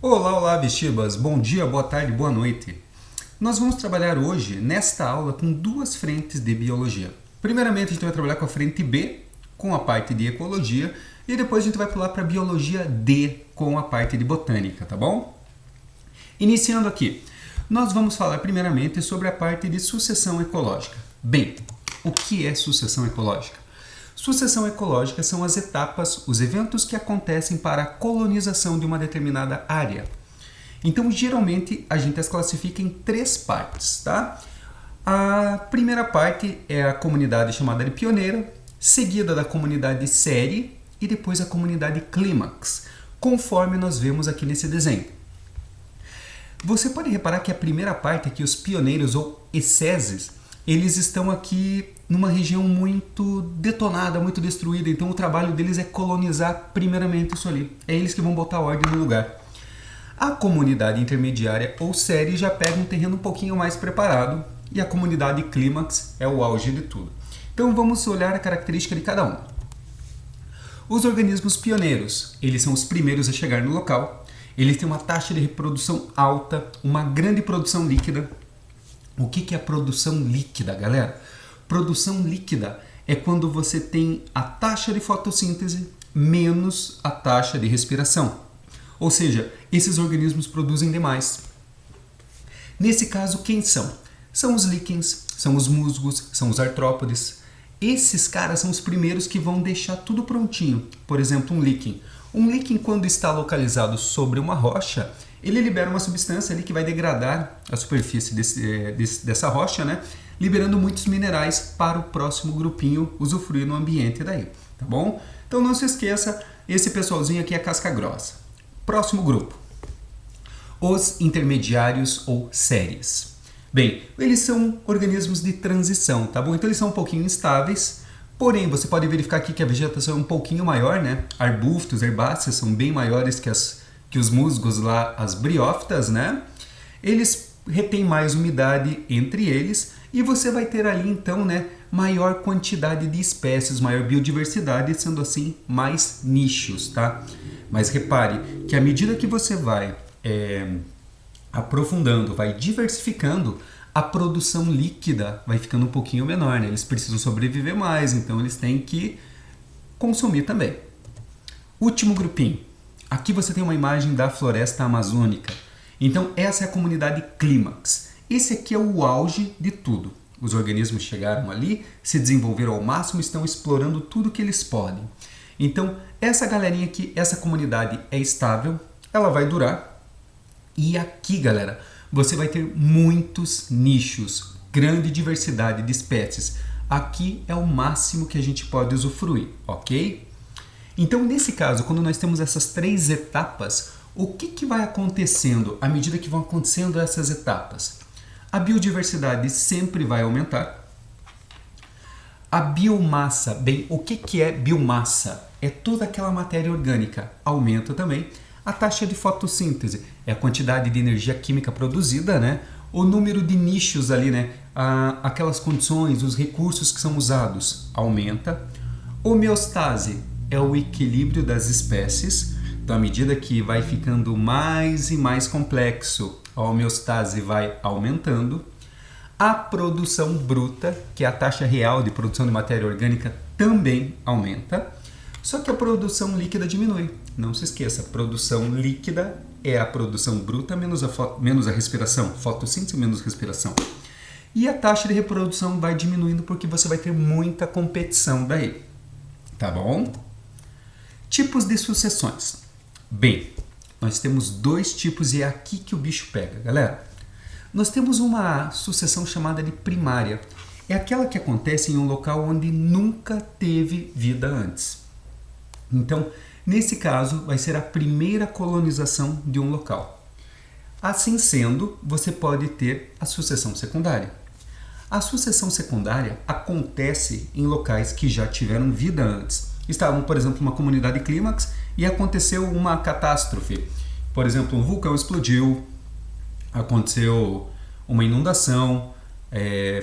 Olá, olá, Bestibas! Bom dia, boa tarde, boa noite. Nós vamos trabalhar hoje, nesta aula, com duas frentes de biologia. Primeiramente, a gente vai trabalhar com a frente B, com a parte de ecologia, e depois a gente vai pular para a biologia D, com a parte de botânica, tá bom? Iniciando aqui, nós vamos falar primeiramente sobre a parte de sucessão ecológica. Bem, o que é sucessão ecológica? Sucessão ecológica são as etapas, os eventos que acontecem para a colonização de uma determinada área. Então, geralmente, a gente as classifica em três partes, tá? A primeira parte é a comunidade chamada de pioneira, seguida da comunidade série e depois a comunidade clímax, conforme nós vemos aqui nesse desenho. Você pode reparar que a primeira parte aqui, os pioneiros ou esseses, eles estão aqui numa região muito detonada, muito destruída, então o trabalho deles é colonizar primeiramente isso ali. É eles que vão botar ordem no lugar. A comunidade intermediária ou série já pega um terreno um pouquinho mais preparado e a comunidade clímax é o auge de tudo. Então vamos olhar a característica de cada um. Os organismos pioneiros, eles são os primeiros a chegar no local, eles têm uma taxa de reprodução alta, uma grande produção líquida. O que é a produção líquida, galera? Produção líquida é quando você tem a taxa de fotossíntese menos a taxa de respiração. Ou seja, esses organismos produzem demais. Nesse caso, quem são? São os líquens, são os musgos, são os artrópodes. Esses caras são os primeiros que vão deixar tudo prontinho. Por exemplo, um líquen. Um líquen, quando está localizado sobre uma rocha, ele libera uma substância ali que vai degradar a superfície dessa rocha, né? Liberando muitos minerais para o próximo grupinho usufruir no ambiente daí, tá bom? Então não se esqueça, esse pessoalzinho aqui é casca grossa. Próximo grupo, os intermediários ou séries. Bem, eles são organismos de transição, tá bom? Então eles são um pouquinho instáveis, porém você pode verificar aqui que a vegetação é um pouquinho maior, né? Arbustos, herbáceas são bem maiores que os musgos lá, as briófitas, né? Eles retêm mais umidade entre eles e você vai ter ali então, né, maior quantidade de espécies, maior biodiversidade, sendo assim mais nichos, tá? Mas repare que à medida que você vai aprofundando, vai diversificando, a produção líquida vai ficando um pouquinho menor, né? Eles precisam sobreviver mais, então eles têm que consumir também. Último grupinho. Aqui você tem uma imagem da floresta amazônica. Então essa é a comunidade clímax. Esse aqui é o auge de tudo. Os organismos chegaram ali, se desenvolveram ao máximo, estão explorando tudo que eles podem. Então essa galerinha aqui, essa comunidade é estável, ela vai durar. E aqui, galera, você vai ter muitos nichos, grande diversidade de espécies. Aqui é o máximo que a gente pode usufruir, ok? Então, nesse caso, quando nós temos essas três etapas, o que vai acontecendo à medida que vão acontecendo essas etapas? A biodiversidade sempre vai aumentar. A biomassa, bem, o que é biomassa? É toda aquela matéria orgânica, aumenta também. A taxa de fotossíntese é a quantidade de energia química produzida, né? O número de nichos ali, né? Aquelas condições, os recursos que são usados, aumenta. Homeostase é o equilíbrio das espécies. Então, à medida que vai ficando mais e mais complexo, a homeostase vai aumentando. A produção bruta, que é a taxa real de produção de matéria orgânica, também aumenta. Só que a produção líquida diminui. Não se esqueça, produção líquida é a produção bruta menos a respiração, fotossíntese menos respiração. E a taxa de reprodução vai diminuindo porque você vai ter muita competição daí. Tá bom? Tipos de sucessões. Bem, nós temos dois tipos e é aqui que o bicho pega, galera. Nós temos uma sucessão chamada de primária. É aquela que acontece em um local onde nunca teve vida antes. Então, nesse caso, vai ser a primeira colonização de um local. Assim sendo, você pode ter a sucessão secundária. A sucessão secundária acontece em locais que já tiveram vida antes. Estavam, por exemplo, numa comunidade clímax e aconteceu uma catástrofe. Por exemplo, um vulcão explodiu, aconteceu uma inundação,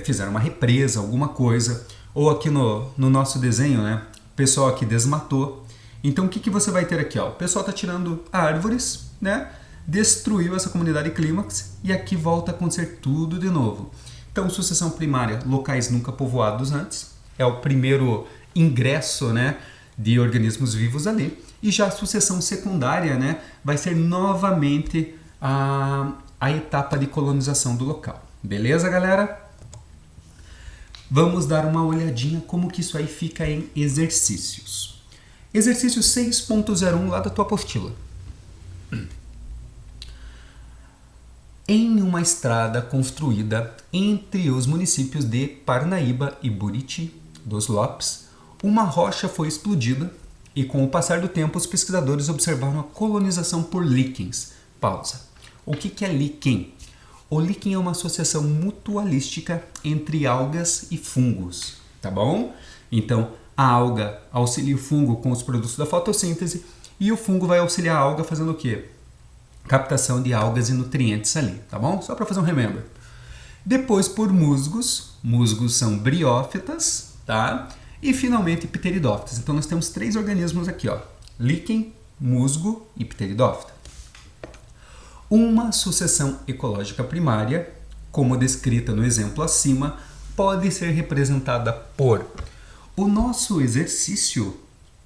fizeram uma represa, alguma coisa. Ou aqui no nosso desenho, né? O pessoal aqui desmatou. Então, o que você vai ter aqui? Ó? O pessoal está tirando árvores, né? destruiu essa comunidade clímax e aqui volta a acontecer tudo de novo. Então, sucessão primária, locais nunca povoados antes, é o primeiro ingresso, né, de organismos vivos ali. E já a sucessão secundária, né, vai ser novamente a etapa de colonização do local. Beleza, galera? Vamos dar uma olhadinha como que isso aí fica em exercícios. Exercício 6.01 lá da tua apostila. Em uma estrada construída entre os municípios de Parnaíba e Buriti dos Lopes, uma rocha foi explodida e, com o passar do tempo, os pesquisadores observaram a colonização por líquens. Pausa. O que é líquen? O líquen é uma associação mutualística entre algas e fungos, tá bom? Então, a alga auxilia o fungo com os produtos da fotossíntese e o fungo vai auxiliar a alga fazendo o quê? Captação de algas e nutrientes ali, tá bom? Só para fazer um remember. Depois por musgos. Musgos são briófitas, tá? E finalmente pteridófitas. Então nós temos 3 organismos aqui, ó. Líquen, musgo e pteridófita. Uma sucessão ecológica primária, como descrita no exemplo acima, pode ser representada por... O nosso exercício,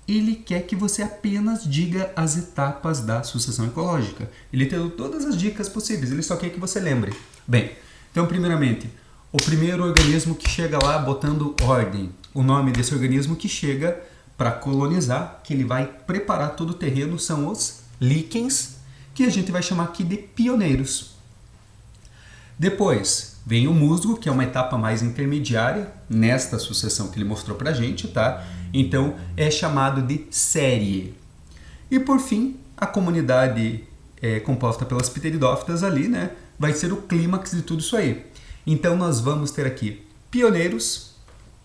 ele quer que você apenas diga as etapas da sucessão ecológica. Ele te deu todas as dicas possíveis, ele só quer que você lembre. Bem, então primeiramente, o primeiro organismo que chega lá botando ordem. O nome desse organismo que chega para colonizar, que ele vai preparar todo o terreno, são os líquens, que a gente vai chamar aqui de pioneiros. Depois vem o musgo, que é uma etapa mais intermediária nesta sucessão que ele mostrou pra gente, tá? Então é chamado de série. E por fim, a comunidade composta pelas pteridófitas ali, né? Vai ser o clímax de tudo isso aí. Então nós vamos ter aqui pioneiros,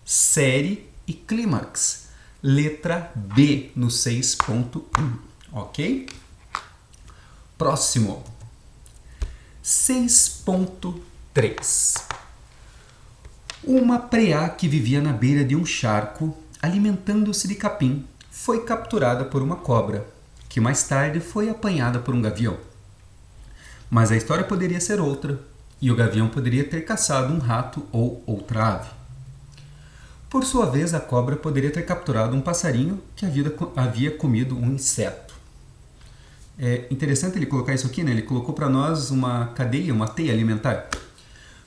série e clímax. Letra B no 6.1, ok? Próximo. 6.3. Uma preá que vivia na beira de um charco, alimentando-se de capim, foi capturada por uma cobra, que mais tarde foi apanhada por um gavião. Mas a história poderia ser outra, e o gavião poderia ter caçado um rato ou outra ave. Por sua vez, a cobra poderia ter capturado um passarinho que havia comido um inseto. É interessante ele colocar isso aqui, né? Ele colocou para nós uma cadeia, uma teia alimentar.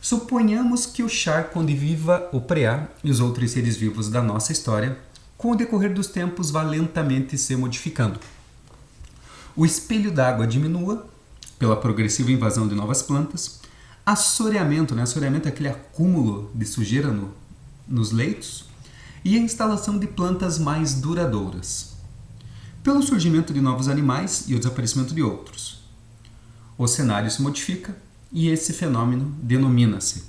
Suponhamos que o charco onde viva o preá e os outros seres vivos da nossa história, com o decorrer dos tempos, vá lentamente se modificando. O espelho d'água diminua pela progressiva invasão de novas plantas, assoreamento, né? Assoreamento é aquele acúmulo de sujeira nos leitos, e a instalação de plantas mais duradouras, pelo surgimento de novos animais e o desaparecimento de outros. O cenário se modifica e esse fenômeno denomina-se.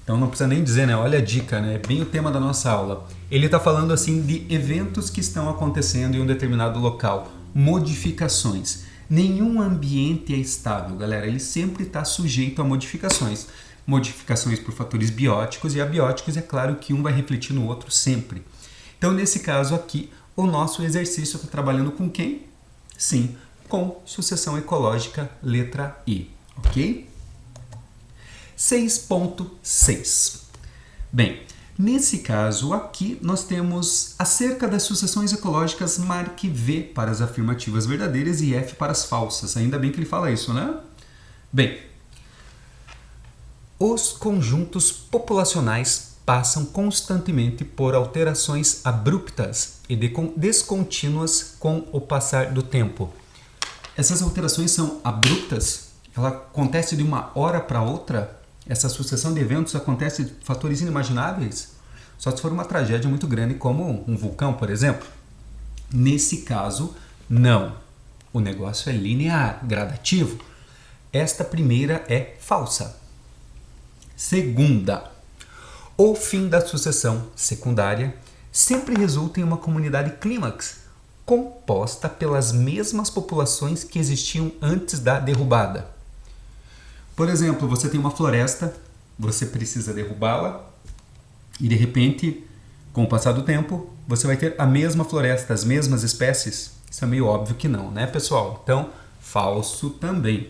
Então não precisa nem dizer, né? Olha a dica, né? É bem o tema da nossa aula. Ele está falando assim de eventos que estão acontecendo em um determinado local, modificações. Nenhum ambiente é estável, galera. Ele sempre está sujeito a modificações. Modificações por fatores bióticos e abióticos, é claro que um vai refletir no outro sempre. Então nesse caso aqui, o nosso exercício está trabalhando com quem? Sim, com sucessão ecológica, letra I, ok? 6.6. Bem, nesse caso aqui nós temos acerca das sucessões ecológicas, marque V para as afirmativas verdadeiras e F para as falsas. Ainda bem que ele fala isso, né? Bem, os conjuntos populacionais passam constantemente por alterações abruptas e descontínuas com o passar do tempo. Essas alterações são abruptas? Ela acontece de uma hora para outra? Essa sucessão de eventos acontece de fatores inimagináveis? Só se for uma tragédia muito grande como um vulcão, por exemplo. Nesse caso, não. O negócio é linear, gradativo. Esta primeira é falsa. Segunda. O fim da sucessão secundária sempre resulta em uma comunidade clímax, composta pelas mesmas populações que existiam antes da derrubada. Por exemplo, você tem uma floresta, você precisa derrubá-la e de repente, com o passar do tempo, você vai ter a mesma floresta, as mesmas espécies? Isso é meio óbvio que não, né, pessoal? Então, Falso também.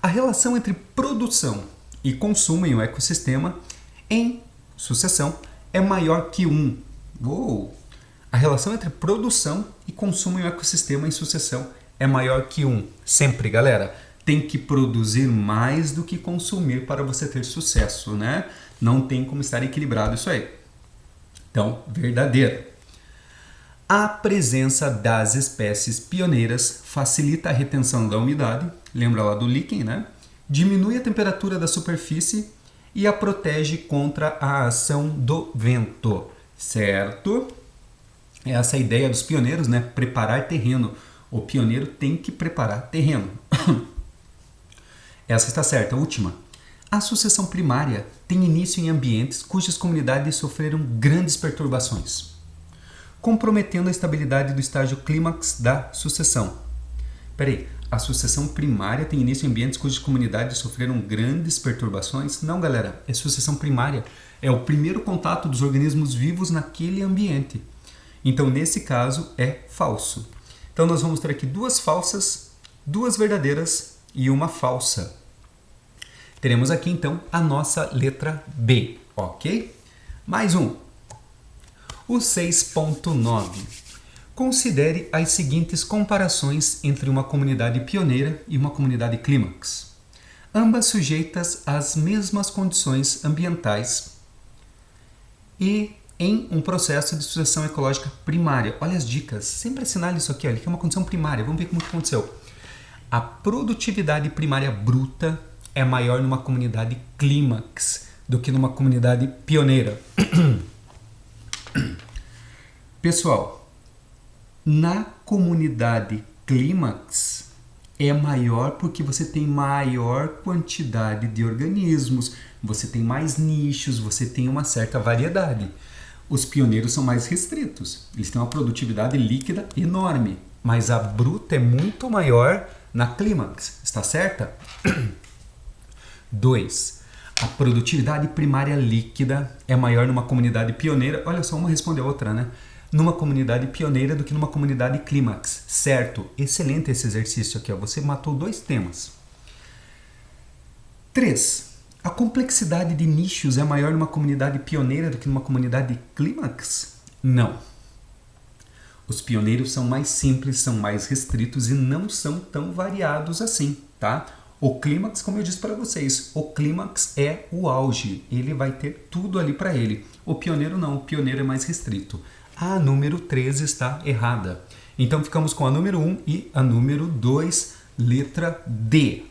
A relação entre produção e consumo em um ecossistema em sucessão é maior que 1. Uou! A relação entre produção e consumo em um ecossistema em sucessão é maior que 1. Sempre, galera, tem que produzir mais do que consumir para você ter sucesso, né? Não tem como estar equilibrado isso aí. Então, verdadeiro. A presença das espécies pioneiras facilita a retenção da umidade, lembra lá do líquen, né? Diminui a temperatura da superfície e a protege contra a ação do vento, certo? Essa é a ideia dos pioneiros, né? Preparar terreno. O pioneiro tem que preparar terreno. Essa está certa. A última. A sucessão primária tem início em ambientes cujas comunidades sofreram grandes perturbações, comprometendo a estabilidade do estágio clímax da sucessão. Peraí, a sucessão primária tem início em ambientes cujas comunidades sofreram grandes perturbações? Não, galera, é sucessão primária. É o primeiro contato dos organismos vivos naquele ambiente. Então, nesse caso, é falso. Então, nós vamos ter aqui 2 falsas, 2 verdadeiras e uma falsa. Teremos aqui, então, a nossa letra B, ok? Mais um. O 6.9. Considere as seguintes comparações entre uma comunidade pioneira e uma comunidade clímax, ambas sujeitas às mesmas condições ambientais e em um processo de sucessão ecológica primária. Olha as dicas, sempre assinale isso aqui, olha, que é uma condição primária. Vamos ver como que aconteceu. A produtividade primária bruta é maior numa comunidade clímax do que numa comunidade pioneira. Pessoal, na comunidade clímax é maior porque você tem maior quantidade de organismos, você tem mais nichos, você tem uma certa variedade. Os pioneiros são mais restritos, eles têm uma produtividade líquida enorme, mas a bruta é muito maior na clímax, está certa? 2. A produtividade primária líquida é maior numa comunidade pioneira, olha só, uma responde a outra, né? Numa comunidade pioneira do que numa comunidade clímax, certo? Excelente esse exercício aqui, ó. Você matou 2 temas. 3. A complexidade de nichos é maior numa comunidade pioneira do que numa comunidade clímax? Não. Os pioneiros são mais simples, são mais restritos e não são tão variados assim, tá? O clímax, como eu disse para vocês, o clímax é o auge, ele vai ter tudo ali para ele. O pioneiro não, o pioneiro é mais restrito. A número 3 está errada. Então ficamos com a número 1 e a número 2, letra D.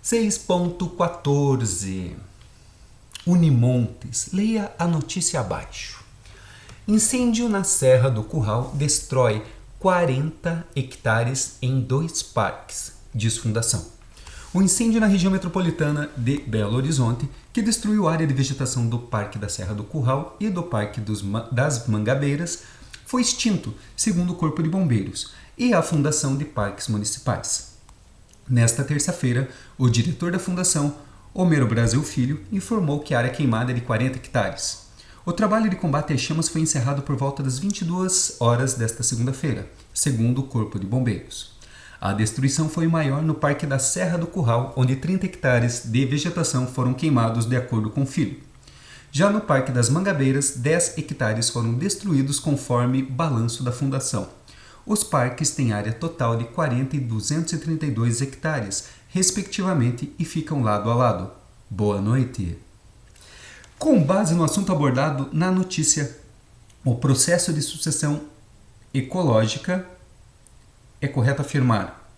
6.14. Unimontes. Leia a notícia abaixo. Incêndio na Serra do Curral destrói 40 hectares em 2 parques, diz Fundação. O incêndio na região metropolitana de Belo Horizonte, que destruiu a área de vegetação do Parque da Serra do Curral e do Parque das Mangabeiras, foi extinto, segundo o Corpo de Bombeiros e a Fundação de Parques Municipais. Nesta terça-feira, o diretor da Fundação, Homero Brasil Filho, informou que a área queimada é de 40 hectares. O trabalho de combate às chamas foi encerrado por volta das 22 horas desta segunda-feira, segundo o Corpo de Bombeiros. A destruição foi maior no Parque da Serra do Curral, onde 30 hectares de vegetação foram queimados de acordo com o Filho. Já no Parque das Mangabeiras, 10 hectares foram destruídos conforme balanço da Fundação. Os parques têm área total de 40 e 232 hectares, respectivamente, e ficam lado a lado. Boa noite! Com base no assunto abordado na notícia, o processo de sucessão ecológica, é correto afirmar: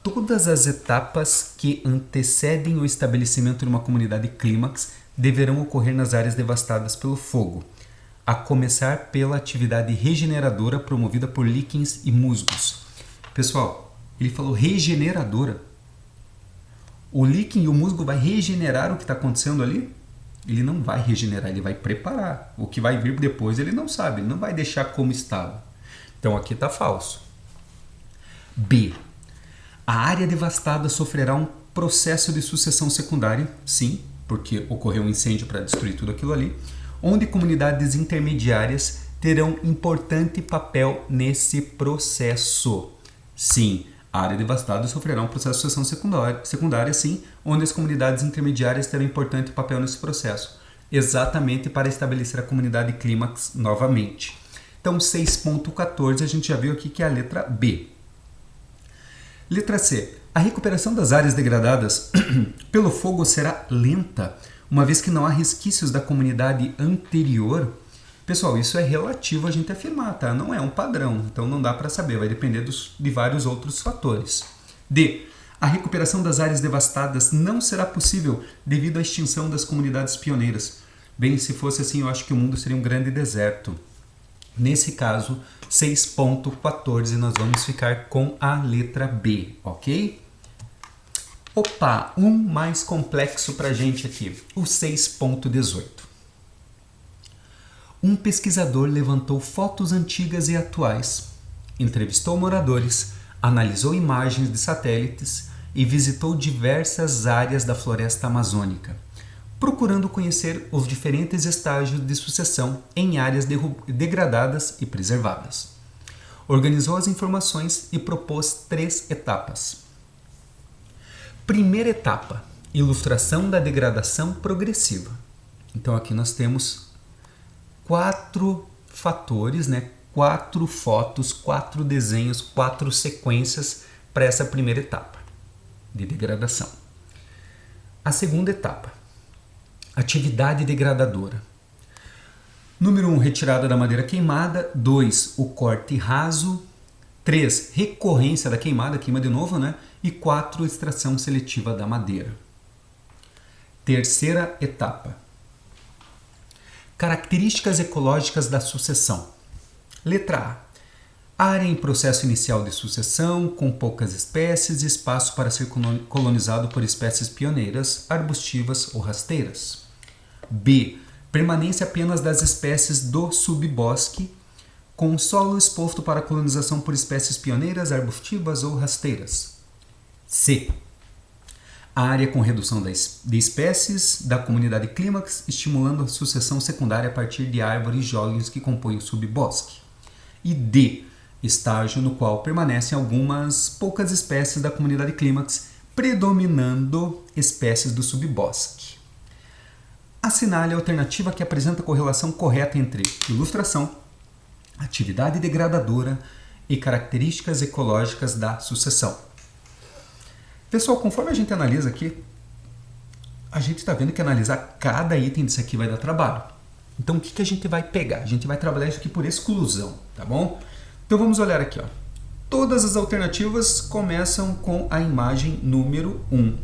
todas as etapas que antecedem o estabelecimento de uma comunidade clímax deverão ocorrer nas áreas devastadas pelo fogo, a começar pela atividade regeneradora promovida por líquens e musgos. Pessoal, ele falou regeneradora. O líquen e o musgo vai regenerar o que está acontecendo ali? Ele não vai regenerar, ele vai preparar. O que vai vir depois ele não sabe, ele não vai deixar como estava. Então aqui está falso. B. A área devastada sofrerá um processo de sucessão secundária, sim, porque ocorreu um incêndio para destruir tudo aquilo ali, onde comunidades intermediárias terão importante papel nesse processo. Sim, a área devastada sofrerá um processo de sucessão secundária, sim, onde as comunidades intermediárias terão importante papel nesse processo, exatamente para estabelecer a comunidade clímax novamente. Então, 6.14 a gente já viu aqui que é a letra B. Letra C. A recuperação das áreas degradadas pelo fogo será lenta, uma vez que não há resquícios da comunidade anterior. Pessoal, isso é relativo a gente afirmar, tá? Não é um padrão, então não dá para saber, vai depender de vários outros fatores. D. A recuperação das áreas devastadas não será possível devido à extinção das comunidades pioneiras. Bem, se fosse assim, eu acho que o mundo seria um grande deserto. Nesse caso, 6.14, nós vamos ficar com a letra B, ok? Opa, um mais complexo para a gente aqui, o 6.18. Um pesquisador levantou fotos antigas e atuais, entrevistou moradores, analisou imagens de satélites e visitou diversas áreas da floresta amazônica, procurando conhecer os diferentes estágios de sucessão em áreas degradadas e preservadas. Organizou as informações e propôs 3 etapas. Primeira etapa, ilustração da degradação progressiva. Então aqui nós temos 4 fatores, 4 fotos, 4 desenhos, 4 sequências para essa primeira etapa de degradação. A segunda etapa, atividade degradadora. Número 1, retirada da madeira queimada. 2, o corte raso. 3, recorrência da queimada, queima de novo, E 4, extração seletiva da madeira. Terceira etapa, características ecológicas da sucessão. Letra A. Área em processo inicial de sucessão, com poucas espécies e espaço para ser colonizado por espécies pioneiras, arbustivas ou rasteiras. B. Permanência apenas das espécies do subbosque, com solo exposto para colonização por espécies pioneiras, arbustivas ou rasteiras. C. Área com redução de espécies da comunidade clímax, estimulando a sucessão secundária a partir de árvores jovens que compõem o subbosque. E D. Estágio no qual permanecem algumas poucas espécies da comunidade clímax, predominando espécies do subbosque. Assinale a alternativa que apresenta a correlação correta entre ilustração, atividade degradadora e características ecológicas da sucessão. Pessoal, conforme a gente analisa aqui, a gente está vendo que analisar cada item disso aqui vai dar trabalho. Então, o que a gente vai pegar? A gente vai trabalhar isso aqui por exclusão, tá bom? Então, vamos olhar aqui, ó. Todas as alternativas começam com a imagem número 1.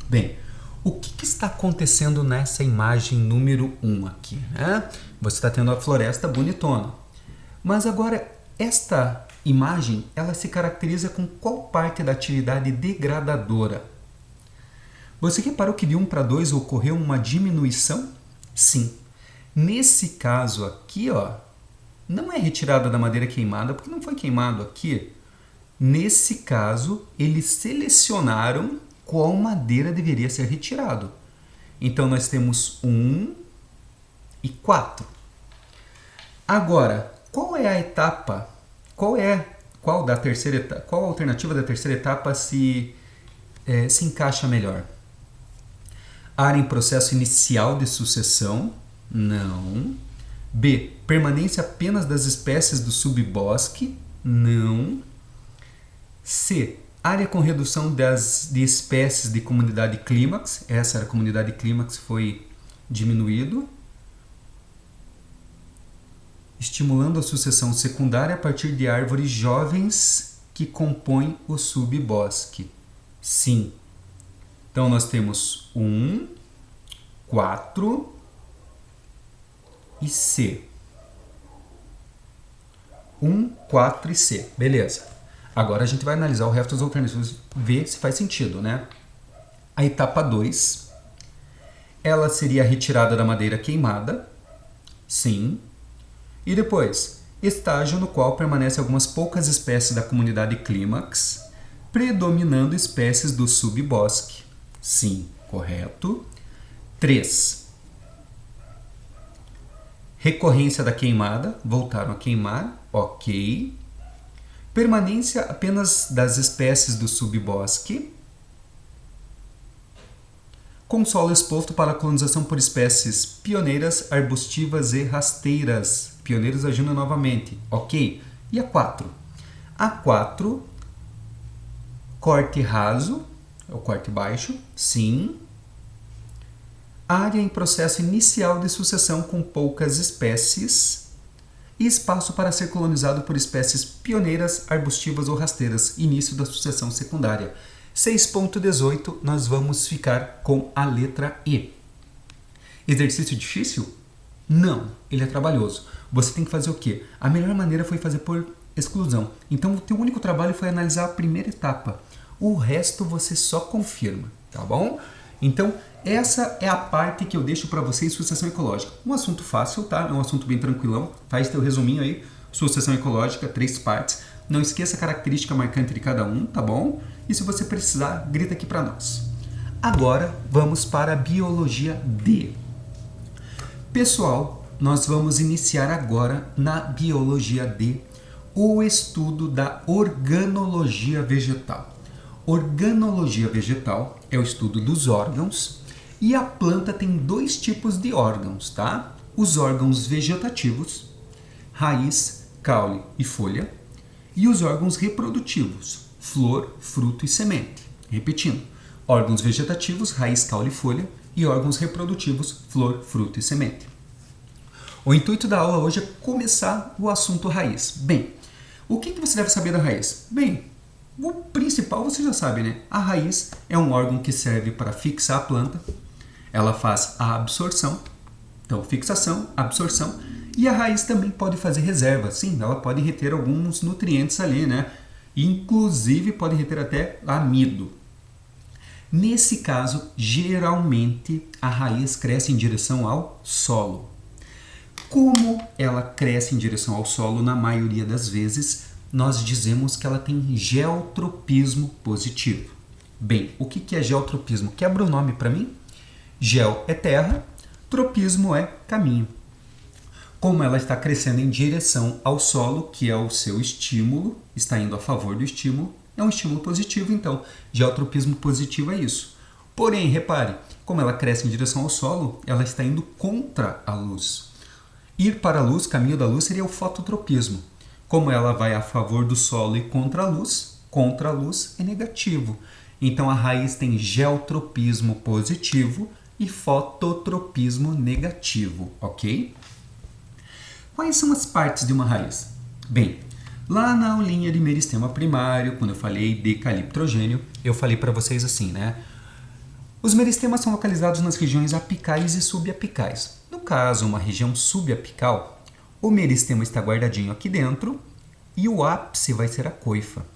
Bem, o que está acontecendo nessa imagem número 1 aqui? Você está tendo a floresta bonitona. Mas agora, esta imagem, ela se caracteriza com qual parte da atividade degradadora? Você reparou que de 1 para 2 ocorreu uma diminuição? Sim. Nesse caso aqui, ó, não é retirada da madeira queimada, porque não foi queimado aqui. Nesse caso, eles selecionaram qual madeira deveria ser retirado. Então, nós temos 1 e 4. Agora, qual é a etapa? Qual a alternativa da terceira etapa se encaixa melhor? Área em processo inicial de sucessão? Não. B. Permanência apenas das espécies do subbosque? Não. C. Área com redução de espécies de comunidade clímax? Essa era a comunidade clímax, foi diminuído. Estimulando a sucessão secundária a partir de árvores jovens que compõem o subbosque. Sim. Então, nós temos 1, 4 e C. 1, 4 e C. Beleza. Agora a gente vai analisar o resto das alternativas, ver se faz sentido, A etapa 2, ela seria a retirada da madeira queimada. Sim. E depois, estágio no qual permanecem algumas poucas espécies da comunidade clímax, predominando espécies do subbosque. Sim, correto. 3. Recorrência da queimada, voltaram a queimar, ok. Permanência apenas das espécies do subbosque. Com solo exposto para colonização por espécies pioneiras, arbustivas e rasteiras. Pioneiros agindo novamente, ok. E a 4? A 4, corte raso, é o corte baixo, sim. Área em processo inicial de sucessão com poucas espécies e espaço para ser colonizado por espécies pioneiras, arbustivas ou rasteiras. Início da sucessão secundária. 6.18, nós vamos ficar com a letra E. Exercício difícil? Não, ele é trabalhoso. Você tem que fazer o quê? A melhor maneira foi fazer por exclusão. Então, o teu único trabalho foi analisar a primeira etapa. O resto você só confirma, tá bom? Então, essa é a parte que eu deixo para vocês, sucessão ecológica. Um assunto fácil, tá? É um assunto bem tranquilão. Faz teu resuminho aí, sucessão ecológica, 3 partes. Não esqueça a característica marcante de cada um, tá bom? E se você precisar, grita aqui para nós. Agora, vamos para a biologia D. Pessoal, nós vamos iniciar agora na biologia D o estudo da organologia vegetal. Organologia vegetal é o estudo dos órgãos e a planta tem 2 tipos de órgãos, tá? Os órgãos vegetativos, raiz, caule e folha, e os órgãos reprodutivos, flor, fruto e semente. Repetindo, órgãos vegetativos, raiz, caule e folha, e órgãos reprodutivos, flor, fruto e semente. O intuito da aula hoje é começar o assunto raiz. Bem, o que você deve saber da raiz? Bem, o principal você já sabe, né? A raiz é um órgão que serve para fixar a planta, ela faz a absorção, então fixação, absorção, e a raiz também pode fazer reserva, sim, ela pode reter alguns nutrientes ali, né? Inclusive pode reter até amido. Nesse caso, geralmente a raiz cresce em direção ao solo. Como ela cresce em direção ao solo, na maioria das vezes, nós dizemos que ela tem geotropismo positivo. Bem, o que é geotropismo? Quebra o nome para mim? Geo é terra, tropismo é caminho. Como ela está crescendo em direção ao solo, que é o seu estímulo, está indo a favor do estímulo, é um estímulo positivo, então geotropismo positivo é isso. Porém, repare, como ela cresce em direção ao solo, ela está indo contra a luz. Ir para a luz, caminho da luz, seria o fototropismo. Como ela vai a favor do solo e contra a luz é negativo. Então a raiz tem geotropismo positivo e fototropismo negativo, ok? Quais são as partes de uma raiz? Bem, lá na aulinha de meristema primário, quando eu falei de caliptrogênio, eu falei para vocês assim, né? Os meristemas são localizados nas regiões apicais e subapicais. No caso, uma região subapical, o meristema está guardadinho aqui dentro e o ápice vai ser a coifa.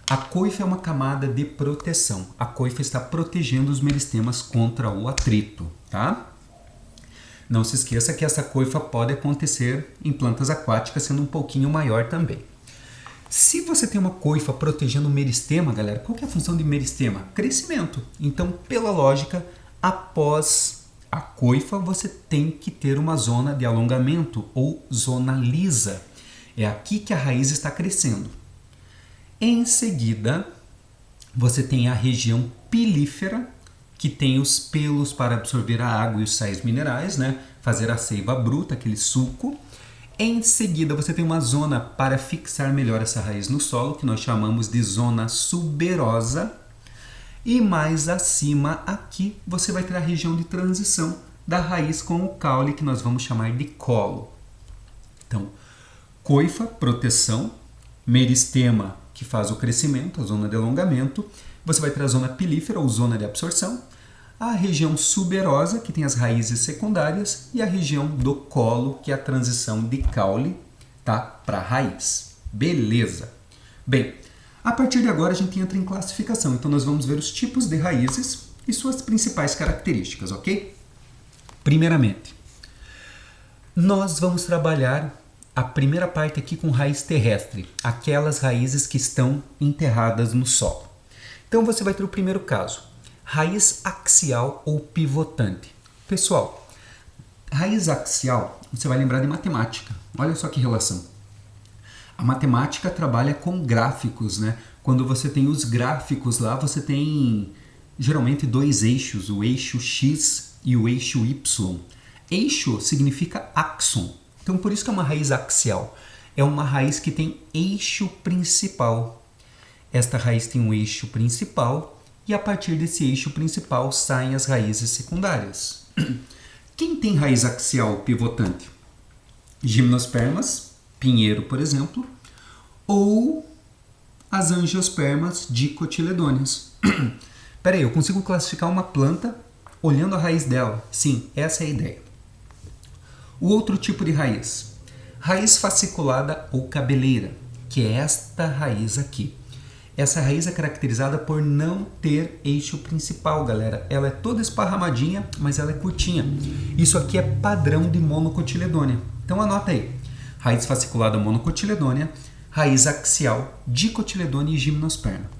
A coifa é uma camada de proteção. A coifa está protegendo os meristemas contra o atrito, tá? Não se esqueça que essa coifa pode acontecer em plantas aquáticas, sendo um pouquinho maior também. Se você tem uma coifa protegendo o meristema, galera, qual que é a função de meristema? Crescimento. Então, pela lógica, após a coifa, você tem que ter uma zona de alongamento ou zona lisa. É aqui que a raiz está crescendo. Em seguida, você tem a região pilífera, que tem os pelos para absorver a água e os sais minerais, né? Fazer a seiva bruta, aquele suco. Em seguida, você tem uma zona para fixar melhor essa raiz no solo, que nós chamamos de zona suberosa. E mais acima, aqui, você vai ter a região de transição da raiz com o caule, que nós vamos chamar de colo. Então, coifa, proteção, meristema, que faz o crescimento, a zona de alongamento. Você vai ter a zona pilífera, ou zona de absorção, a região suberosa, que tem as raízes secundárias, e a região do colo, que é a transição de caule, tá, para raiz. Beleza. Bem, a partir de agora a gente entra em classificação. Então nós vamos ver os tipos de raízes e suas principais características, ok? Primeiramente, nós vamos trabalhar a primeira parte aqui com raiz terrestre, aquelas raízes que estão enterradas no solo. Então você vai ter o primeiro caso, raiz axial ou pivotante. Pessoal, raiz axial você vai lembrar de matemática. Olha só que relação. A matemática trabalha com gráficos, né? Quando você tem os gráficos lá, você tem geralmente dois eixos, o eixo X e o eixo Y. Eixo significa axon, então por isso que é uma raiz axial. É uma raiz que tem eixo principal. Esta raiz tem um eixo principal e a partir desse eixo principal saem as raízes secundárias. Quem tem raiz axial pivotante? Gimnospermas, pinheiro, por exemplo, ou as angiospermas dicotiledôneas. Peraí, eu consigo classificar uma planta olhando a raiz dela? Sim, essa é a ideia. O outro tipo de raiz, raiz fasciculada ou cabeleira, que é esta raiz aqui. Essa raiz é caracterizada por não ter eixo principal, galera. Ela é toda esparramadinha, mas ela é curtinha. Isso aqui é padrão de monocotiledônia. Então anota aí. Raiz fasciculada monocotiledônia, raiz axial dicotiledônia e gimnosperma.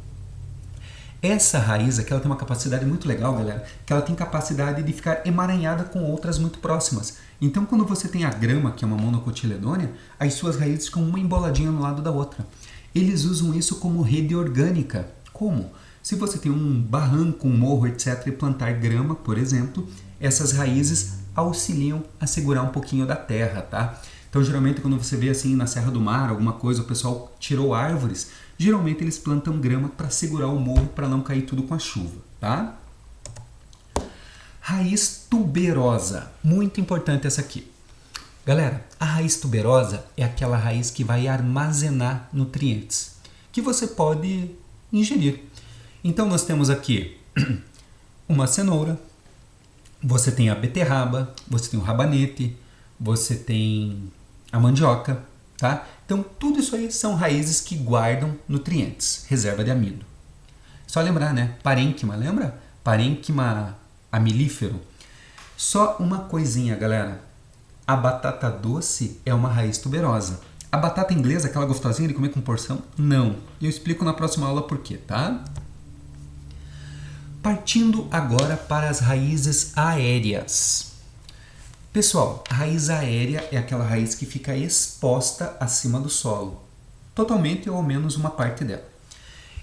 Essa raiz aqui ela tem uma capacidade muito legal, galera, que ela tem capacidade de ficar emaranhada com outras muito próximas. Então quando você tem a grama, que é uma monocotiledônia, as suas raízes ficam uma emboladinha no lado da outra. Eles usam isso como rede orgânica. Como? Se você tem um barranco, um morro, etc., e plantar grama, por exemplo, essas raízes auxiliam a segurar um pouquinho da terra, tá? Então, geralmente, quando você vê assim na Serra do Mar, alguma coisa, o pessoal tirou árvores, geralmente eles plantam grama para segurar o morro, para não cair tudo com a chuva, tá? Raiz tuberosa. Muito importante essa aqui. Galera, a raiz tuberosa é aquela raiz que vai armazenar nutrientes, que você pode ingerir. Então, nós temos aqui uma cenoura, você tem a beterraba, você tem o rabanete, você tem a mandioca, tá? Então, tudo isso aí são raízes que guardam nutrientes, reserva de amido. Só lembrar, né? Parênquima, lembra? Parênquima amilífero. Só uma coisinha, galera. A batata doce é uma raiz tuberosa. A batata inglesa, aquela gostosinha de comer com porção, não. Eu explico na próxima aula por quê, tá? Partindo agora para as raízes aéreas. Pessoal, a raiz aérea é aquela raiz que fica exposta acima do solo. Totalmente ou ao menos uma parte dela.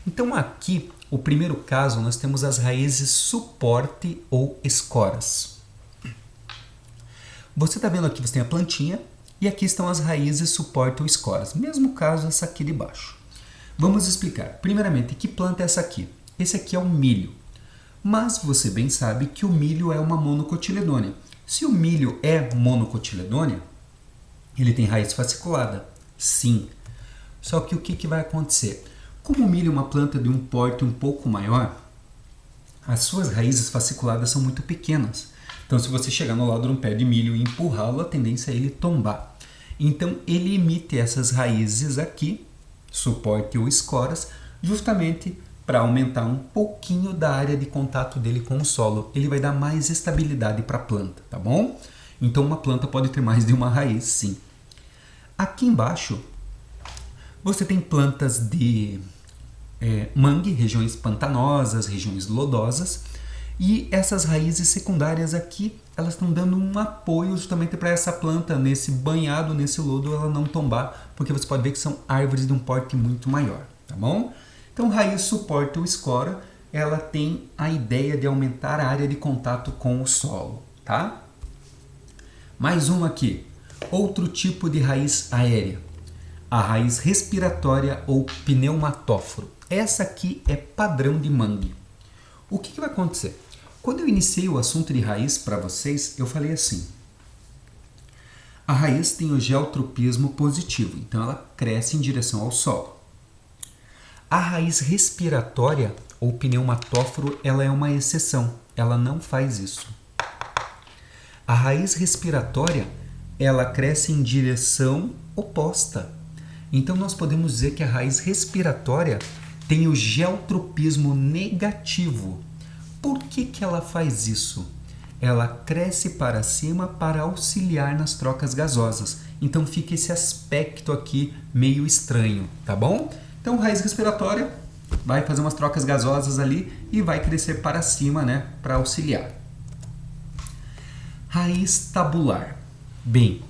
Então aqui, o primeiro caso, nós temos as raízes suporte ou escoras. Você está vendo aqui, você tem a plantinha e aqui estão as raízes suporte ou escoras. Mesmo caso essa aqui de baixo. Vamos explicar. Primeiramente, que planta é essa aqui? Esse aqui é o milho. Mas você bem sabe que o milho é uma monocotiledônia. Se o milho é monocotiledônia, ele tem raiz fasciculada? Sim. Só que o que vai acontecer? Como o milho é uma planta de um porte um pouco maior, as suas raízes fasciculadas são muito pequenas. Então, se você chegar no lado de um pé de milho e empurrá-lo, a tendência é ele tombar. Então, ele emite essas raízes aqui, suporte ou escoras, justamente para aumentar um pouquinho da área de contato dele com o solo. Ele vai dar mais estabilidade para a planta, tá bom? Então, uma planta pode ter mais de uma raiz, sim. Aqui embaixo, você tem plantas de mangue, regiões pantanosas, regiões lodosas, e essas raízes secundárias aqui, elas estão dando um apoio justamente para essa planta, nesse banhado, nesse lodo, ela não tombar, porque você pode ver que são árvores de um porte muito maior, tá bom? Então, raiz suporte ou escora, ela tem a ideia de aumentar a área de contato com o solo, tá? Mais uma aqui, outro tipo de raiz aérea, a raiz respiratória ou pneumatóforo. Essa aqui é padrão de mangue. O que vai acontecer? Quando eu iniciei o assunto de raiz para vocês, eu falei assim, a raiz tem o geotropismo positivo, então ela cresce em direção ao solo. A raiz respiratória, ou pneumatóforo, ela é uma exceção, ela não faz isso. A raiz respiratória, ela cresce em direção oposta. Então nós podemos dizer que a raiz respiratória tem o geotropismo negativo. Por que ela faz isso? Ela cresce para cima para auxiliar nas trocas gasosas. Então fica esse aspecto aqui meio estranho, tá bom? Então raiz respiratória vai fazer umas trocas gasosas ali e vai crescer para cima, né, para auxiliar. Raiz tabular. Bem,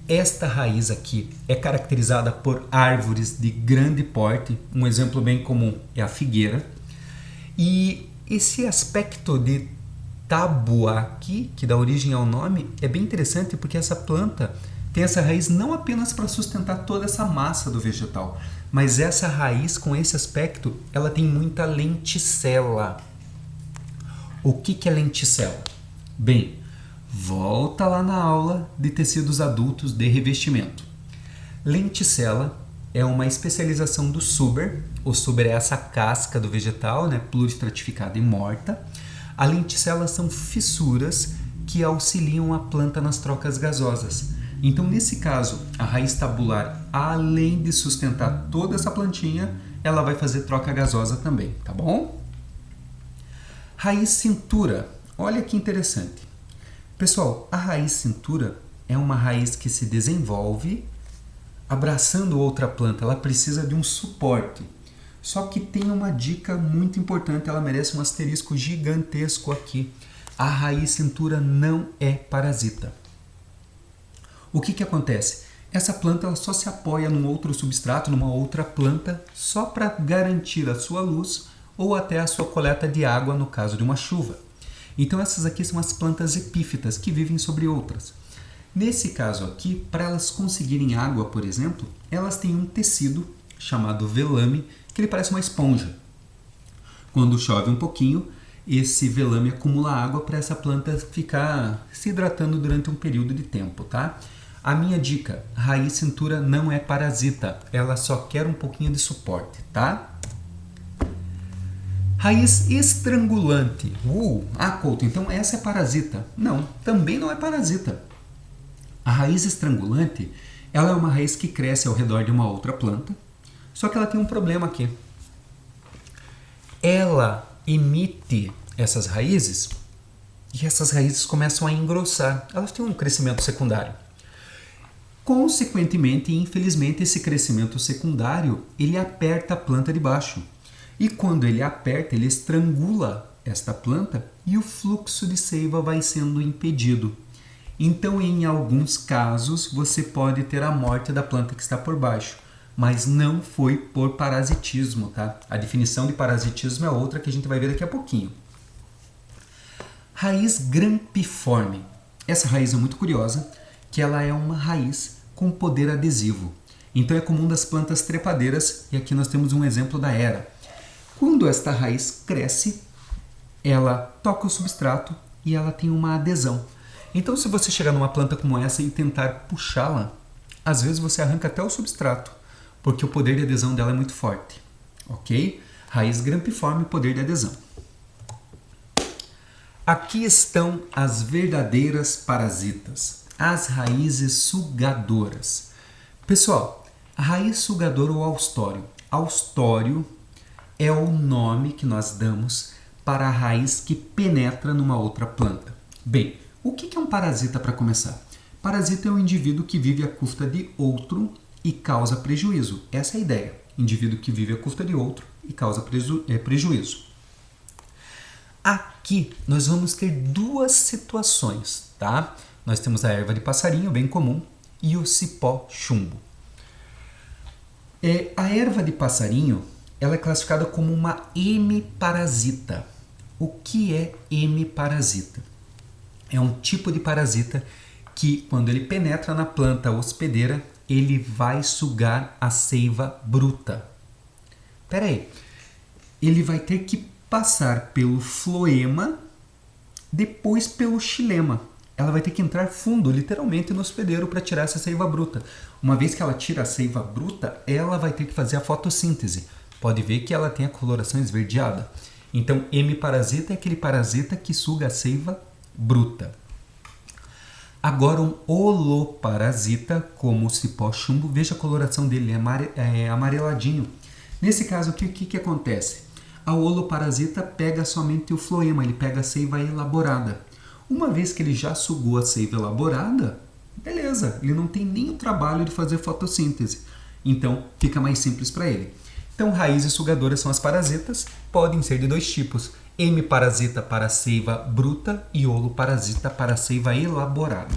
Esta raiz aqui é caracterizada por árvores de grande porte, um exemplo bem comum é a figueira. E esse aspecto de tábua aqui, que dá origem ao nome, é bem interessante porque essa planta tem essa raiz não apenas para sustentar toda essa massa do vegetal, mas essa raiz com esse aspecto, ela tem muita lenticela. O que é lenticela? Bem, volta lá na aula de tecidos adultos de revestimento. Lenticela é uma especialização do suber. O suber é essa casca do vegetal, né, pluristratificada e morta. A lenticela são fissuras que auxiliam a planta nas trocas gasosas. Então, nesse caso, a raiz tabular, além de sustentar toda essa plantinha, ela vai fazer troca gasosa também, tá bom? Raiz cintura. Olha que interessante. Pessoal, a raiz cintura é uma raiz que se desenvolve abraçando outra planta. Ela precisa de um suporte. Só que tem uma dica muito importante, ela merece um asterisco gigantesco aqui. A raiz cintura não é parasita. O que acontece? Essa planta ela só se apoia num outro substrato, numa outra planta, só para garantir a sua luz ou até a sua coleta de água no caso de uma chuva. Então essas aqui são as plantas epífitas que vivem sobre outras. Nesse caso aqui, para elas conseguirem água, por exemplo, elas têm um tecido chamado velame, que ele parece uma esponja. Quando chove um pouquinho, esse velame acumula água para essa planta ficar se hidratando durante um período de tempo, tá? A minha dica, raiz cintura não é parasita, ela só quer um pouquinho de suporte, tá? Raiz estrangulante. Couto, então essa é parasita. Não, também não é parasita. A raiz estrangulante, ela é uma raiz que cresce ao redor de uma outra planta, só que ela tem um problema aqui. Ela emite essas raízes e essas raízes começam a engrossar. Elas têm um crescimento secundário. Consequentemente, infelizmente, esse crescimento secundário, ele aperta a planta de baixo. E quando ele aperta, ele estrangula esta planta e o fluxo de seiva vai sendo impedido. Então, em alguns casos, você pode ter a morte da planta que está por baixo, mas não foi por parasitismo, tá? A definição de parasitismo é outra que a gente vai ver daqui a pouquinho. Raiz grampiforme. Essa raiz é muito curiosa, que ela é uma raiz com poder adesivo. Então é comum das plantas trepadeiras, e aqui nós temos um exemplo da era. Quando esta raiz cresce, ela toca o substrato e ela tem uma adesão. Então, se você chegar numa planta como essa e tentar puxá-la, às vezes você arranca até o substrato, porque o poder de adesão dela é muito forte. Ok? Raiz grampiforme, poder de adesão. Aqui estão as verdadeiras parasitas, as raízes sugadoras. Pessoal, a raiz sugadora ou austório. Austório é o nome que nós damos para a raiz que penetra numa outra planta. Bem, o que é um parasita para começar? Parasita é um indivíduo que vive à custa de outro e causa prejuízo. Essa é a ideia. Indivíduo que vive à custa de outro e causa prejuízo. Aqui nós vamos ter duas situações, tá? Nós temos a erva de passarinho, bem comum, e o cipó chumbo. A erva de passarinho ela é classificada como uma hemiparasita. O que é hemiparasita? É um tipo de parasita que, quando ele penetra na planta hospedeira, ele vai sugar a seiva bruta. Espera aí, ele vai ter que passar pelo floema, depois pelo xilema. Ela vai ter que entrar fundo, literalmente, no hospedeiro para tirar essa seiva bruta. Uma vez que ela tira a seiva bruta, ela vai ter que fazer a fotossíntese. Pode ver que ela tem a coloração esverdeada. Então, hemiparasita é aquele parasita que suga a seiva bruta. Agora, um holoparasita, como o cipó chumbo, veja a coloração dele, é amareladinho. Nesse caso aqui, o que acontece? A holoparasita pega somente o floema, ele pega a seiva elaborada. Uma vez que ele já sugou a seiva elaborada, beleza, ele não tem nem o trabalho de fazer fotossíntese. Então, fica mais simples para ele. Então, raízes sugadoras são as parasitas, podem ser de dois tipos. Hemiparasita para a seiva bruta e holoparasita para a seiva elaborada.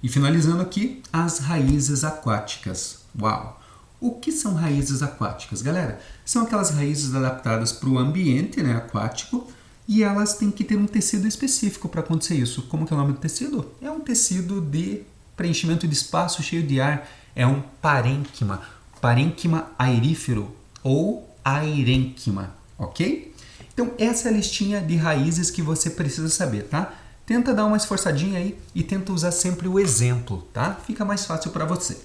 E finalizando aqui, as raízes aquáticas. Uau! O que são raízes aquáticas, galera? São aquelas raízes adaptadas para o ambiente, né, aquático, e elas têm que ter um tecido específico para acontecer isso. Como que é o nome do tecido? É um tecido de preenchimento de espaço cheio de ar. É um parênquima. Parênquima aerífero ou aerênquima, ok? Então, essa é a listinha de raízes que você precisa saber, tá? Tenta dar uma esforçadinha aí e tenta usar sempre o exemplo, tá? Fica mais fácil para você.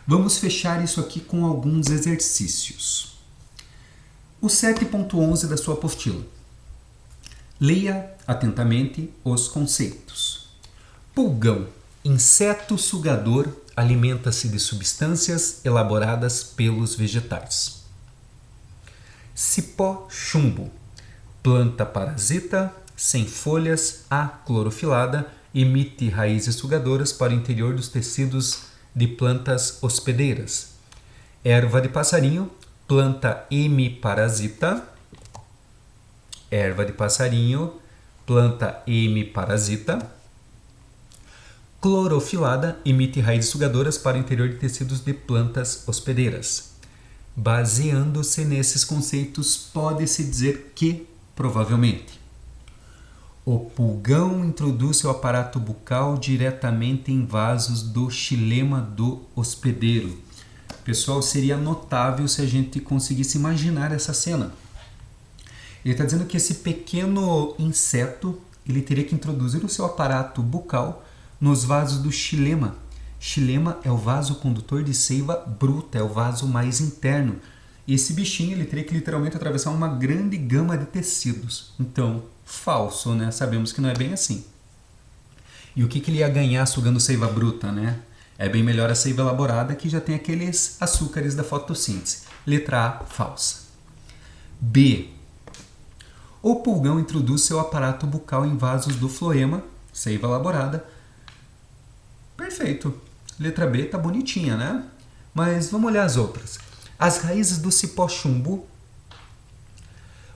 Vamos fechar isso aqui com alguns exercícios. O 7.11 da sua apostila. Leia atentamente os conceitos. Pulgão, inseto sugador, alimenta-se de substâncias elaboradas pelos vegetais. Cipó chumbo, planta parasita, sem folhas, aclorofilada, emite raízes sugadoras para o interior dos tecidos de plantas hospedeiras. Erva de passarinho, planta hemiparasita. Erva de passarinho, planta hemiparasita. Clorofilada, emite raízes sugadoras para o interior de tecidos de plantas hospedeiras. Baseando-se nesses conceitos, pode-se dizer que, provavelmente, o pulgão introduz seu aparato bucal diretamente em vasos do xilema do hospedeiro. Pessoal, seria notável se a gente conseguisse imaginar essa cena. Ele está dizendo que esse pequeno inseto ele teria que introduzir o seu aparato bucal nos vasos do xilema. Xilema é o vaso condutor de seiva bruta, é o vaso mais interno. E esse bichinho ele teria que literalmente atravessar uma grande gama de tecidos. Então, falso, né? Sabemos que não é bem assim. E o que ele ia ganhar sugando seiva bruta, né? É bem melhor a seiva elaborada que já tem aqueles açúcares da fotossíntese. Letra A, falsa. B. O pulgão introduz seu aparato bucal em vasos do floema, seiva elaborada. Perfeito. Letra B tá bonitinha, né? Mas vamos olhar as outras. As raízes do cipó chumbo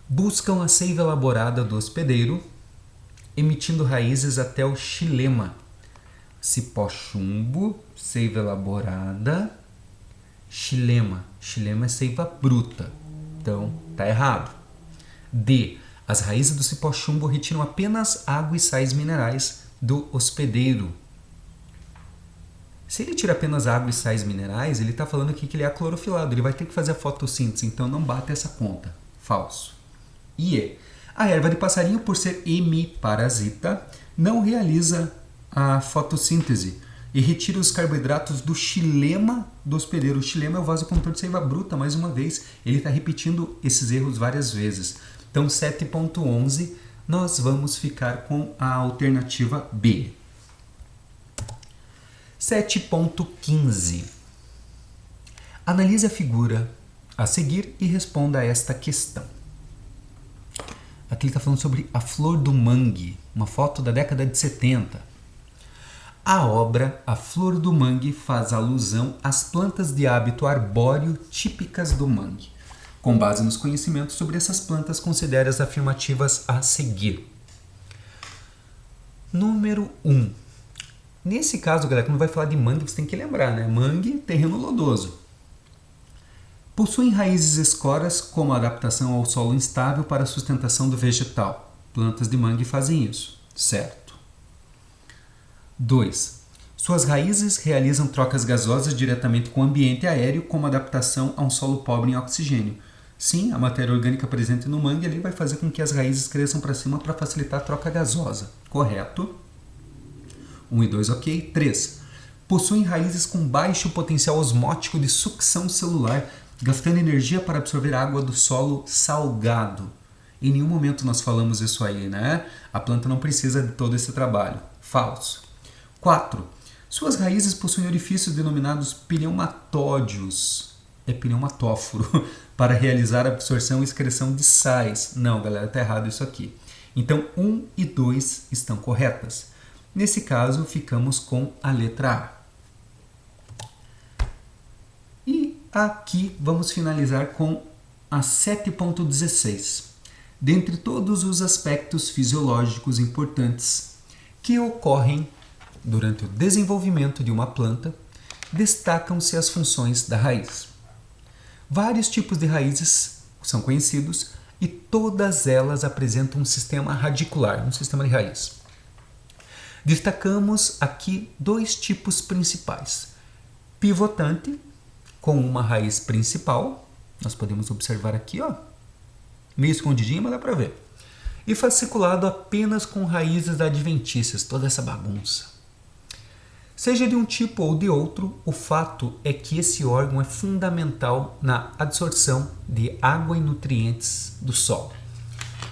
buscam a seiva elaborada do hospedeiro, emitindo raízes até o xilema. Cipó chumbo, seiva elaborada, xilema. Xilema é seiva bruta. Então, tá errado. D. As raízes do cipó chumbo retiram apenas água e sais minerais do hospedeiro. Se ele tira apenas água e sais minerais, ele está falando aqui que ele é aclorofilado. Ele vai ter que fazer a fotossíntese, então não bate essa conta. Falso. E a erva de passarinho, por ser hemiparasita, não realiza a fotossíntese e retira os carboidratos do xilema do hospedeiro. O xilema é o vaso condutor de seiva bruta, mais uma vez. Ele está repetindo esses erros várias vezes. Então, 7.11, nós vamos ficar com a alternativa B. 7.15. Analise a figura a seguir e responda a esta questão. Aqui ele está falando sobre a flor do mangue, uma foto da década de 70. A obra A Flor do Mangue faz alusão às plantas de hábito arbóreo típicas do mangue. Com base nos conhecimentos sobre essas plantas, considere as afirmativas a seguir. Número 1. Nesse caso, galera, quando vai falar de mangue, você tem que lembrar, né? Mangue, terreno lodoso. Possuem raízes escoras como adaptação ao solo instável para a sustentação do vegetal. Plantas de mangue fazem isso, certo? 2. Suas raízes realizam trocas gasosas diretamente com o ambiente aéreo como adaptação a um solo pobre em oxigênio. Sim, a matéria orgânica presente no mangue ali vai fazer com que as raízes cresçam para cima para facilitar a troca gasosa. Correto? 1 e 2, ok. 3. Possuem raízes com baixo potencial osmótico de sucção celular, gastando energia para absorver água do solo salgado. Em nenhum momento nós falamos isso aí, né? A planta não precisa de todo esse trabalho. Falso. 4. Suas raízes possuem orifícios denominados pneumatódios. É pneumatóforo, para realizar a absorção e excreção de sais. Não, galera, tá errado isso aqui. Então, 1 e 2 estão corretas. Nesse caso, ficamos com a letra A. E aqui vamos finalizar com a 7.16. Dentre todos os aspectos fisiológicos importantes que ocorrem durante o desenvolvimento de uma planta, destacam-se as funções da raiz. Vários tipos de raízes são conhecidos e todas elas apresentam um sistema radicular, um sistema de raiz. Destacamos aqui dois tipos principais. Pivotante, com uma raiz principal, nós podemos observar aqui, ó, meio escondidinho, mas dá para ver. E fasciculado apenas com raízes adventícias, toda essa bagunça. Seja de um tipo ou de outro, o fato é que esse órgão é fundamental na absorção de água e nutrientes do solo.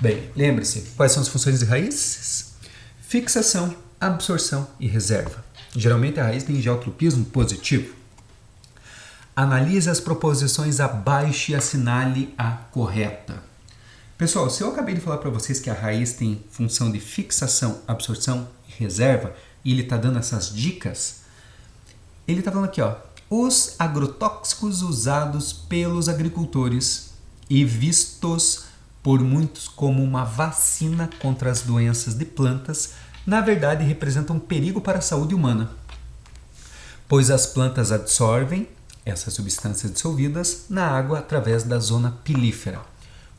Bem, lembre-se, quais são as funções de raízes? Fixação, absorção e reserva. Geralmente a raiz tem geotropismo positivo. Analise as proposições abaixo e assinale a correta. Pessoal, se eu acabei de falar para vocês que a raiz tem função de fixação, absorção e reserva, e ele está dando essas dicas, ele está falando aqui, ó, os agrotóxicos usados pelos agricultores e vistos por muitos como uma vacina contra as doenças de plantas, na verdade representam um perigo para a saúde humana, pois as plantas absorvem essas substâncias dissolvidas na água através da zona pilífera.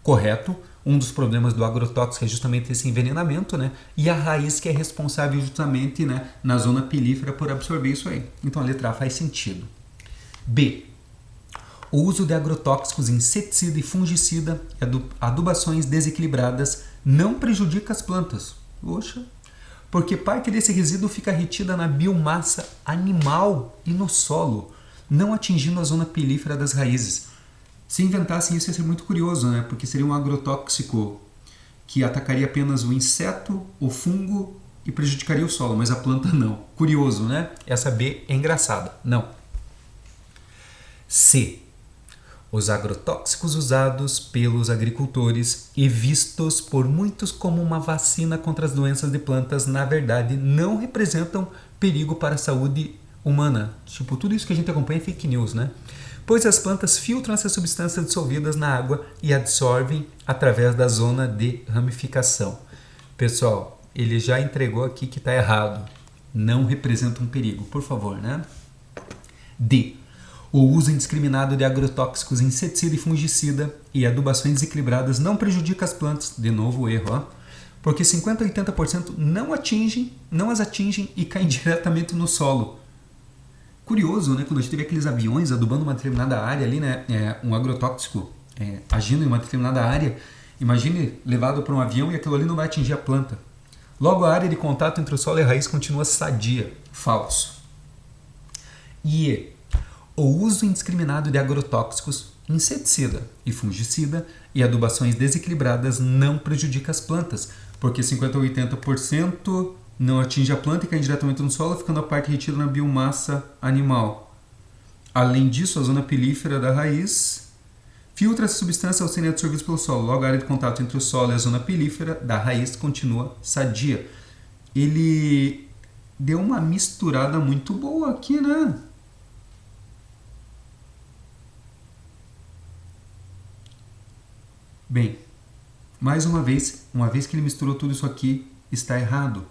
Correto? Um dos problemas do agrotóxico é justamente esse envenenamento, né? E a raiz que é responsável justamente, né, na zona pilífera por absorver isso aí. Então a letra A faz sentido. B. O uso de agrotóxicos, inseticida e fungicida e adubações desequilibradas não prejudica as plantas. Poxa, porque parte desse resíduo fica retida na biomassa animal e no solo, não atingindo a zona pilífera das raízes. Se inventassem isso ia ser muito curioso, né? Porque seria um agrotóxico que atacaria apenas o inseto, o fungo e prejudicaria o solo, mas a planta não. Curioso, né? Essa B é engraçada. Não. C. Os agrotóxicos usados pelos agricultores e vistos por muitos como uma vacina contra as doenças de plantas, na verdade, não representam perigo para a saúde humana. Tipo, tudo isso que a gente acompanha é fake news, né? Pois as plantas filtram essas substâncias dissolvidas na água e absorvem através da zona de ramificação. Pessoal, ele já entregou aqui que está errado. Não representa um perigo, por favor, né? D. O uso indiscriminado de agrotóxicos, inseticida e fungicida e adubações desequilibradas não prejudica as plantas. De novo o erro, ó. Porque 50% a 80% não as atingem e caem diretamente no solo. Curioso, né? Quando a gente teve aqueles aviões adubando uma determinada área ali, né? Um agrotóxico agindo em uma determinada área, imagine levado para um avião e aquilo ali não vai atingir a planta. Logo a área de contato entre o solo e a raiz continua sadia. Falso. E o uso indiscriminado de agrotóxicos, inseticida e fungicida e adubações desequilibradas não prejudica as plantas, porque 50% a 80% não atinge a planta e cai diretamente no solo, ficando a parte retida na biomassa animal. Além disso, a zona pilífera da raiz filtra essa substância ao serem absorvidas pelo solo. Logo, a área de contato entre o solo e a zona pilífera da raiz continua sadia. Ele deu uma misturada muito boa aqui, né? Bem, mais uma vez que ele misturou tudo isso aqui, está errado.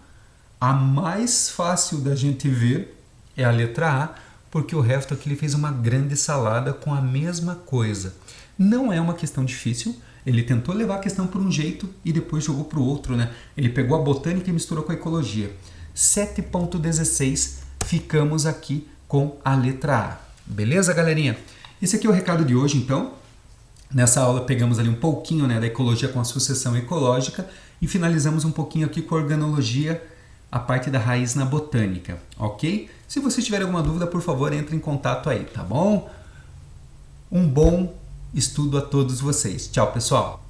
A mais fácil da gente ver é a letra A, porque o resto aqui ele fez uma grande salada com a mesma coisa. Não é uma questão difícil, ele tentou levar a questão por um jeito e depois jogou para o outro, né? Ele pegou a botânica e misturou com a ecologia. 7.16, ficamos aqui com a letra A. Beleza, galerinha? Esse aqui é o recado de hoje, então. Nessa aula pegamos ali um pouquinho, né, da ecologia com a sucessão ecológica e finalizamos um pouquinho aqui com a organologia, a parte da raiz na botânica, ok? Se você tiver alguma dúvida, por favor, entre em contato aí, tá bom? Um bom estudo a todos vocês. Tchau, pessoal!